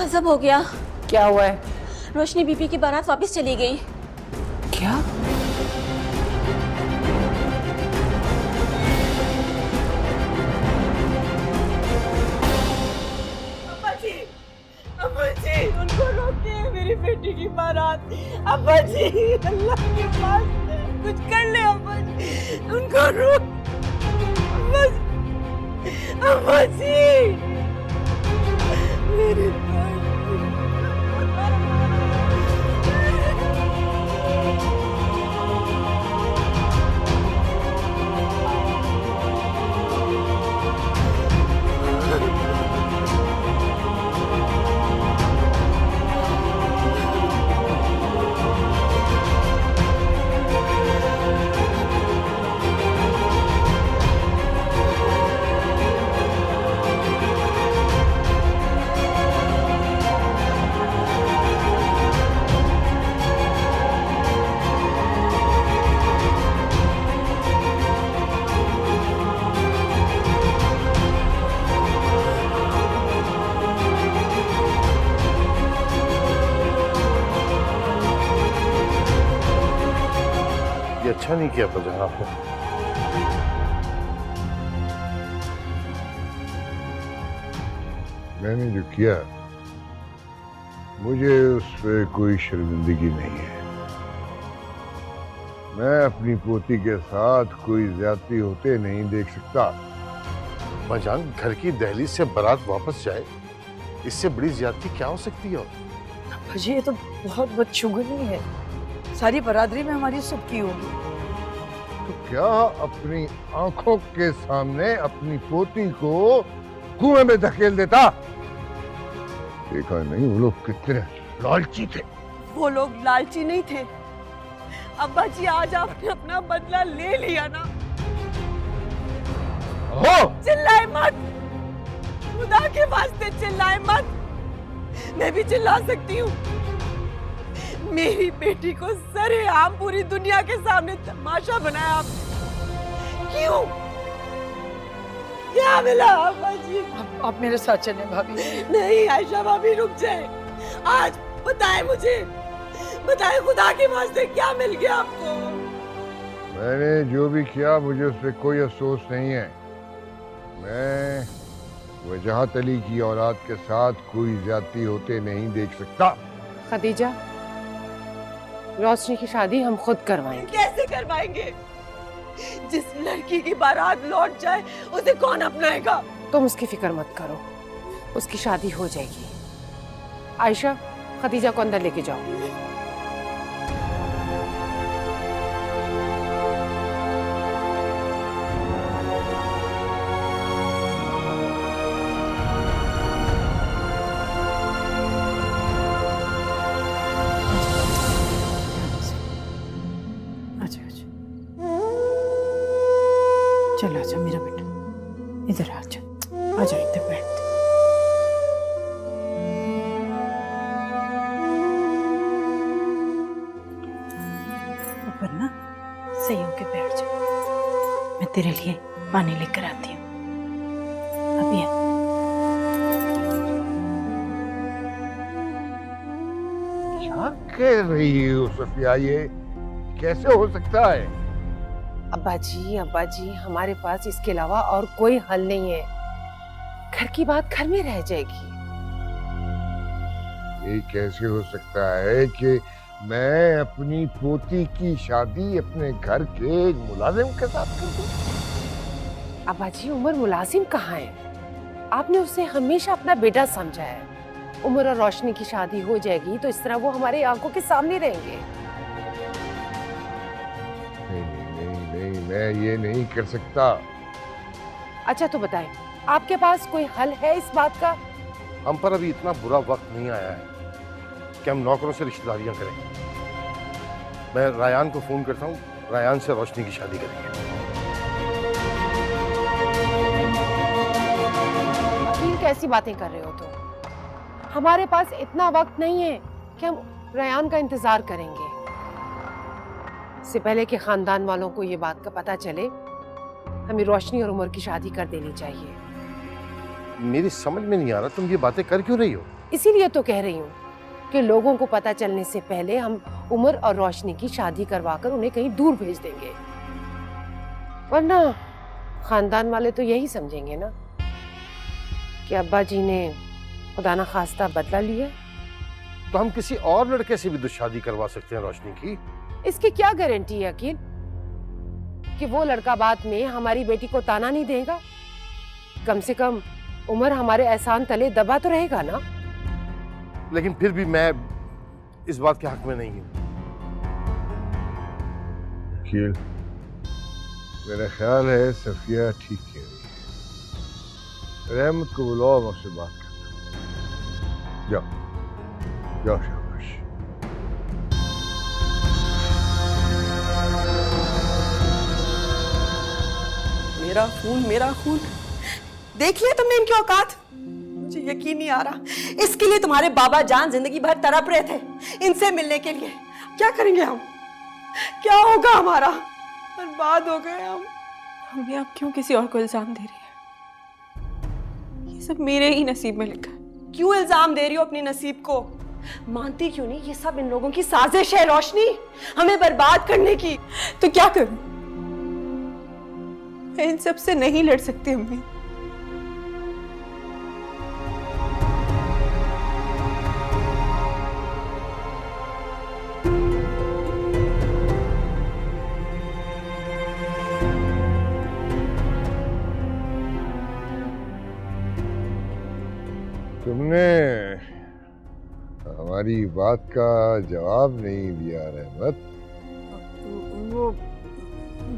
गजब हो गया। क्या हुआ है? रोशनी बीबी की बारात वापस चली गई। क्या? अम्मा जी, उनको रोके मेरी बेटी की बारात। अम्मा जी, अल्लाह के पास कुछ कर ले अम्मा जी, उनको रोक। अम्मा जी, अम्मा जी, मेरी ये अच्छा नहीं किया फजल आपने। मैंने जो किया, मुझे उस पर कोई शर्मिंदगी नहीं है। मैं अपनी पोती के साथ कोई ज्यादती होते नहीं देख सकता। भाईजान, घर की दहलीज से बारात वापस जाए, इससे बड़ी ज्यादती क्या हो सकती है? अम्मा जी, ये तो बहुत बदशुगुनी है। सारी बरादरी में हमारी सबकी होगी। तो क्या अपनी आंखों के सामने अपनी पोती को कुएं में धकेल देता? देखा नहीं वो लोग कितने लालची थे। वो लोग लालची नहीं थे। अब्बा जी, आज आपने अपना बदला ले लिया ना। हो चिल्लाए मत, खुदा के वास्ते चिल्लाए मत। मैं भी चिल्ला सकती हूँ। मेरी बेटी को सरेआम पूरी दुनिया के सामने तमाशा बनाया आपने। क्यों? क्या मिला अब्बा जी? आप मेरे साथ चलें भाभी। नहीं आयशा भाभी, रुक जाए। आज बताए मुझे, बताए खुदा के वास्ते क्या मिल गया आपको? मैंने जो भी किया मुझे उस पर कोई अफसोस नहीं है। मैं वजहत अली की औलाद के साथ कोई ज्यादती होते नहीं देख सकता। खदीजा, रोशनी की शादी हम खुद करवाएंगे। कैसे करवाएंगे? जिस लड़की की बारात लौट जाए उसे कौन अपनाएगा? तुम उसकी फिक्र मत करो, उसकी शादी हो जाएगी। आयशा, खदीजा को अंदर लेके जाओ। चल आजा मेरा बेटा, इधर आजा, आजा इधर बैठ। ऊपर ना सही होके बैठ जा। मैं तेरे लिए पानी लेकर आती हूँ। अभी है। क्या कह रही हो सफिया? ये कैसे हो सकता है? अब्बा जी, हमारे पास इसके अलावा और कोई हल नहीं है। घर की बात घर में रह जाएगी। ये कैसे हो सकता है कि मैं अपनी पोती की शादी अपने घर के एक मुलाजिम के साथ कर दूं? अब्बा जी, उमर मुलाजिम कहाँ है? आपने उसे हमेशा अपना बेटा समझा है। उमर और रोशनी की शादी हो जाएगी तो इस तरह वो हमारे आंखों के सामने रहेंगे। नहीं, मैं ये नहीं कर सकता। अच्छा तो बताएं, आपके पास कोई हल है इस बात का? हम पर अभी इतना बुरा वक्त नहीं आया है कि हम नौकरों से रिश्तेदारियां करें। मैं रायान को फोन करता हूँ, रायान से रोशनी की शादी करेंगे। वकील, कैसी बातें कर रहे हो तुम? हमारे पास इतना वक्त नहीं है कि हम रायान का इंतजार करेंगे। इससे पहले कि खानदान वालों को ये बात का पता चले, हमें रोशनी और उमर की शादी कर देनी चाहिए। मेरी समझ में नहीं आ रहा तुम ये बातें कर क्यों रही हो? इसीलिए तो कह रही हूँ कि लोगों को पता चलने से पहले हम उमर और रोशनी की शादी करवाकर उन्हें कहीं दूर भेज देंगे, वरना खानदान वाले तो यही समझेंगे ना कि अब्बा जी ने खुदा ना खास्ता बदला लिया। तो हम किसी और लड़के से भी तो शादी करवा सकते हैं रोशनी की। इसकी क्या गारंटी है अकील कि वो लड़का बाद में हमारी बेटी को ताना नहीं देगा? कम से कम उमर हमारे एहसान तले दबा तो रहेगा ना। लेकिन फिर भी मैं इस बात के हक में नहीं हूं। अकील, मेरा ख्याल है सफिया ठीक कह रही है। रहमत को बुलाओ, मैं उससे बात करता हूँ। जाओ जाओ, शाबाश। मेरा खून देख लिया तुमने इनकी औकात। मुझे यकीन नहीं आ रहा, इसके लिए तुम्हारे बाबा जान जिंदगी भर तड़प रहे थे इनसे मिलने के लिए। क्या करेंगे हम? क्या होगा हमारा? बर्बाद हो गए हम। मम्मी आप क्यों किसी और को इल्जाम दे रही है? ये सब मेरे ही नसीब में लिखा है। क्यों इल्जाम दे रही हो अपने नसीब को? मानती क्यों नहीं ये सब इन लोगों की साजिश है रोशनी, हमें बर्बाद करने की। तो क्या करूं? मैं इन सब से नहीं लड़ सकती अम्मी। तुमने हमारी बात का जवाब नहीं दिया रहमत।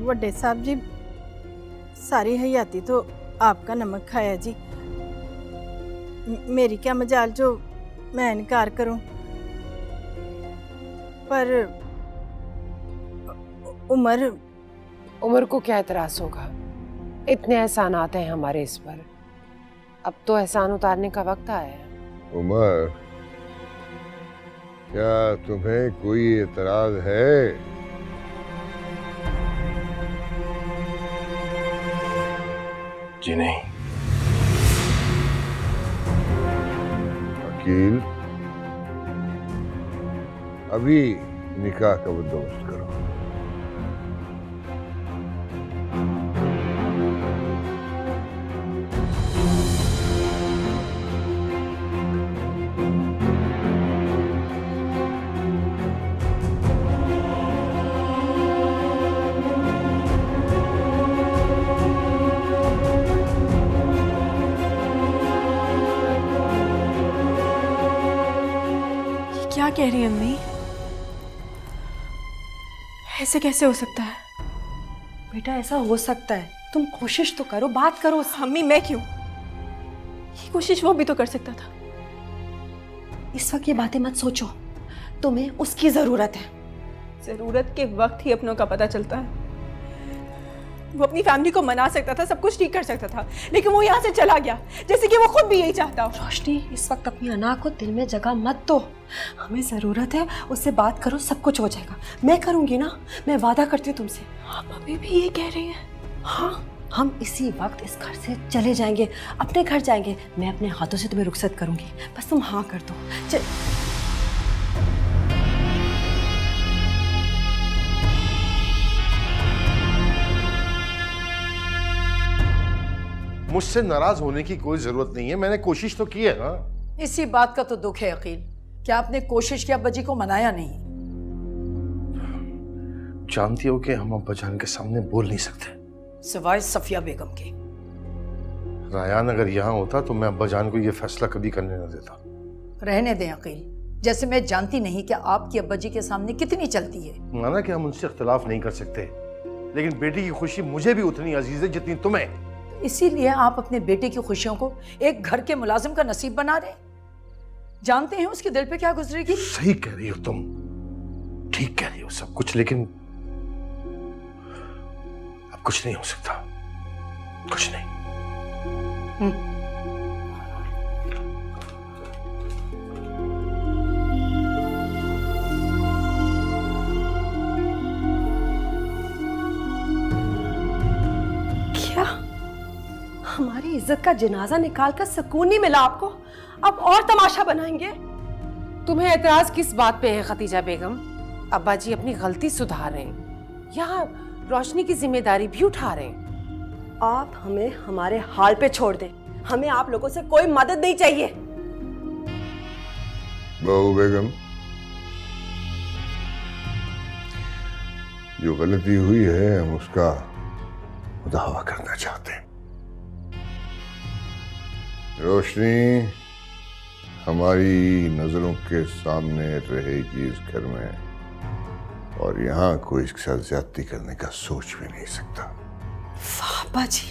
वो डे साहब जी, सारी हयाती तो आपका नमक खाया जी। मेरी क्या मजाल जो मैं इनकार करूं, पर उमर को क्या एतराज होगा? इतने एहसान आते हैं हमारे इस पर, अब तो एहसान उतारने का वक्त आया है। उमर, क्या तुम्हें कोई एतराज है? जी नहीं। वकील, अभी निकाह का बंदोबस्त करो। क्या कह रही है अम्मी? ऐसे कैसे हो सकता है? बेटा ऐसा हो सकता है, तुम कोशिश तो करो, बात करो। अम्मी मैं क्यों? ये कोशिश वो भी तो कर सकता था। इस वक्त ये बातें मत सोचो, तुम्हें उसकी जरूरत है। जरूरत के वक्त ही अपनों का पता चलता है। वो अपनी फैमिली को मना सकता था, सब कुछ ठीक कर सकता था, लेकिन वो यहाँ से चला गया जैसे कि वो खुद भी यही चाहता हो। रोशनी, इस वक्त अपनी अना को दिल में जगह मत दो। हमें जरूरत है, उससे बात करो, सब कुछ हो जाएगा। मैं करूंगी ना, मैं वादा करती हूँ तुमसे। आप अभी भी ये कह रही हैं? हाँ, हम इसी वक्त इस घर से चले जाएंगे, अपने घर जाएंगे। मैं अपने हाथों से तुम्हें रुखसत करूंगी, बस तुम हाँ कर दो। चल। मुझसे नाराज होने की कोई जरूरत नहीं है, मैंने कोशिश तो की है ना। इसी बात का तो दुख है अकील, क्या आपने कोशिश की अब्बा जी को मनाया नहीं? जानती हो कि हम अब्बा जान के सामने बोल नहीं सकते, सिवाय सफिया बेगम के। रायान अगर यहाँ होता तो मैं अब्बा जान को ये फैसला कभी करने न देता। रहने दें अकील, जैसे मैं जानती नहीं कि आपकी अब्बा जी के सामने कितनी चलती है। माना कि हम उनसे इख्तिलाफ नहीं कर सकते, लेकिन बेटी की खुशी मुझे भी उतनी अजीज है जितनी तुम्हें। इसीलिए आप अपने बेटे की खुशियों को एक घर के मुलाजिम का नसीब बना रहे। जानते हैं उसके दिल पे क्या गुजरेगी? सही कह रही हो तुम, ठीक कह रही हो सब कुछ, लेकिन अब कुछ नहीं हो सकता, कुछ नहीं। क्या हमारी इज्जत का जनाजा निकाल कर सुकून नहीं मिला आपको? अब और तमाशा बनाएंगे? तुम्हें एतराज किस बात पे है खतीजा बेगम? अब्बा जी अपनी गलती सुधार रहे हैं, यहाँ रोशनी की जिम्मेदारी भी उठा रहे हैं। आप हमें हमारे हाल पे छोड़ दें, हमें आप लोगों से कोई मदद नहीं चाहिए। बहू बेगम, जो गलती हुई है हम उसका मुदावा करना चाहते हैं। रोशनी हमारी नजरों के सामने रहेगी इस घर में, और यहाँ कोई इसके साथ ज्यादती करने का सोच भी नहीं सकता। वाह अब्बा जी,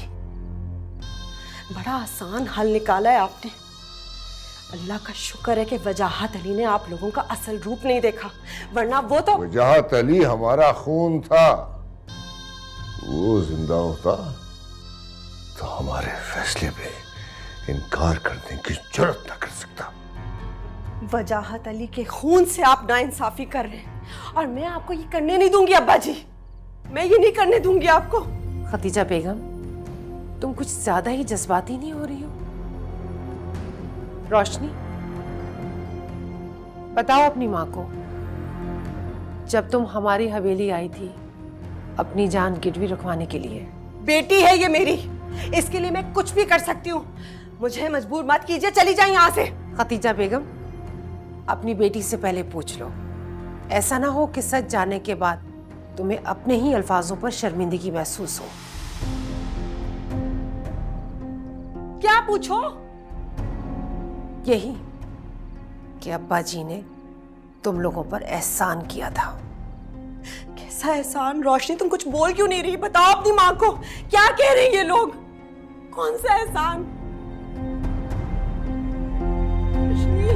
बड़ा आसान हल निकाला है आपने। अल्लाह का शुक्र है कि वजाहत अली ने आप लोगों का असल रूप नहीं देखा, वरना वो तो वजाहत अली हमारा खून था। वो जिंदा होता तो हमारे फैसले पे इनकार करने की जरूरत न कर सकता। वजाहत अली के खून से आप नाइंसाफी कर रहे हैं और मैं आपको ये करने नहीं दूंगी अब्बा जी, मैं ये नहीं करने दूंगी आपको। खतीजा बेगम, तुम कुछ ज्यादा ही जज्बाती नहीं हो रही हो? रोशनी, बताओ अपनी माँ को, जब तुम हमारी हवेली आई थी अपनी जान गिरवी रखवाने के लिए। बेटी है ये मेरी, इसके लिए मैं कुछ भी कर सकती हूँ, मुझे मजबूर मत कीजिए, चली जाए यहाँ से। खतीजा बेगम, अपनी बेटी से पहले पूछ लो, ऐसा ना हो कि सच जाने के बाद तुम्हें अपने ही अल्फाजों पर शर्मिंदगी महसूस हो। क्या पूछो? यही कि अब्बा जी ने तुम लोगों पर एहसान किया था। कैसा एहसान? रोशनी तुम कुछ बोल क्यों नहीं रही? बताओ अपनी माँ को, क्या कह रहे हैं ये लोग? कौन सा एहसान? रोशनी,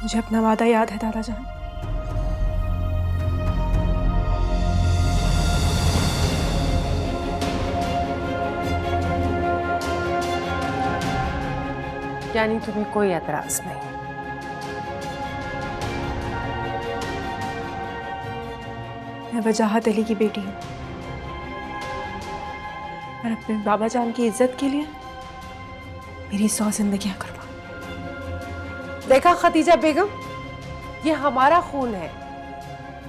मुझे अपना वादा याद है दादा जान। यानी तुम्हें कोई एतराज नहीं? मैं वजाहत अली की बेटी हूँ और अपने बाबा जान की इज्जत के लिए मेरी 100 जिंदगियां करवा। देखा खतीजा बेगम, ये हमारा खून है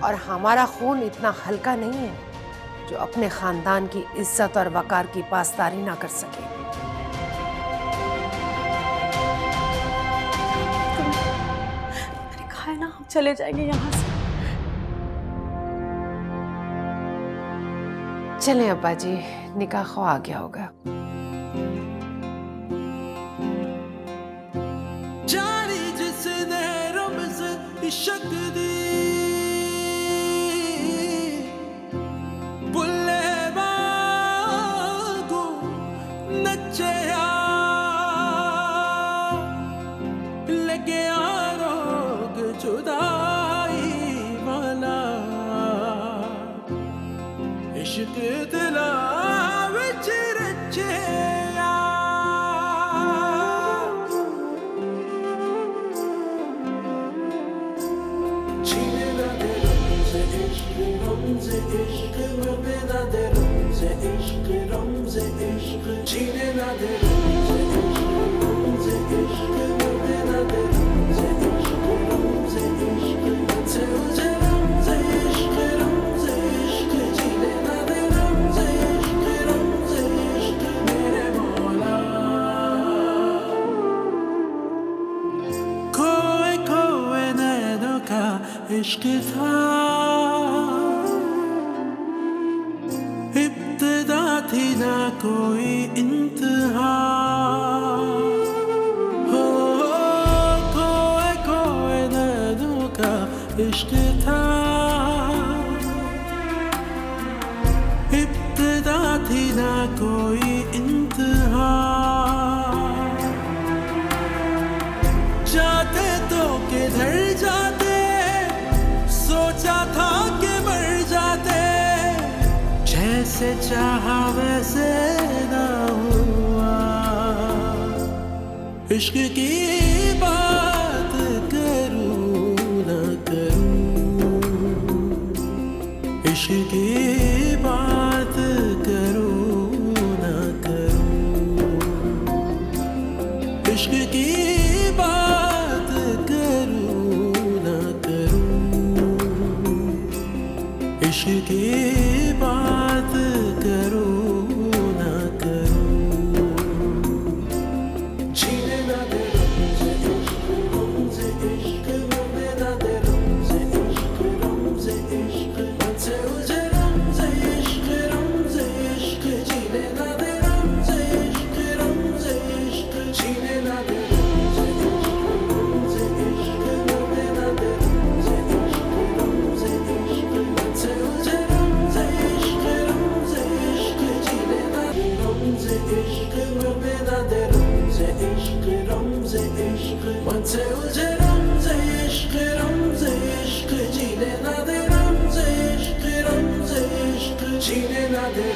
और हमारा खून इतना हल्का नहीं है जो अपने खानदान की इज्जत और वकार की पासदारी ना कर सके। मैंने कहा है ना, हम चले जाएंगे यहाँ से। चलें अब्बा जी, निकाह ख्वा आ गया होगा। इश्क दी बुल्ले बागो नचया लगे आरोग जुदाई वाला इश्क दिला विच रचया। इश्क था इब्तिदा थी ना कोई इंतहा, हो खोए खोए नैनों का इश्क था इब्तिदा थी ना कोई इंतहा। जाते तो किधर जाते, सोचा था कि मर जाते, जैसे चाहा वैसे ना हुआ। इश्क की बात करूं ना करूं, इश्क की बात करूं ना करूं, इश्क की बात करूं ना करूं, इश्क की बात करूं ना करूं, जीने ना दे रमज़े इश्क, रमज़े इश्क, मरने ना दे रमज़े इश्क, रमज़े इश्क, मुझसे उलझे रमज़े इश्क, रमज़े इश्क, जीने ना दे रमज़े इश्क, रमज़े इश्क, जीने ना दे रमज़े इश्क, मरने ना दे रमज़े इश्क, रमज़े इश्क, मुझसे उलझे रमज़े इश्क, रमज़े इश्क, जीने ना दे रमज़े इश्क, मरने ना दे रमज़े इश्क, रमज़े इश्क, मुझसे उलझे रमज़े इश्क, रमज़े इश्क, जीने ना दे रमज़े इश्क, रमज़े इश्क, जीने ना दे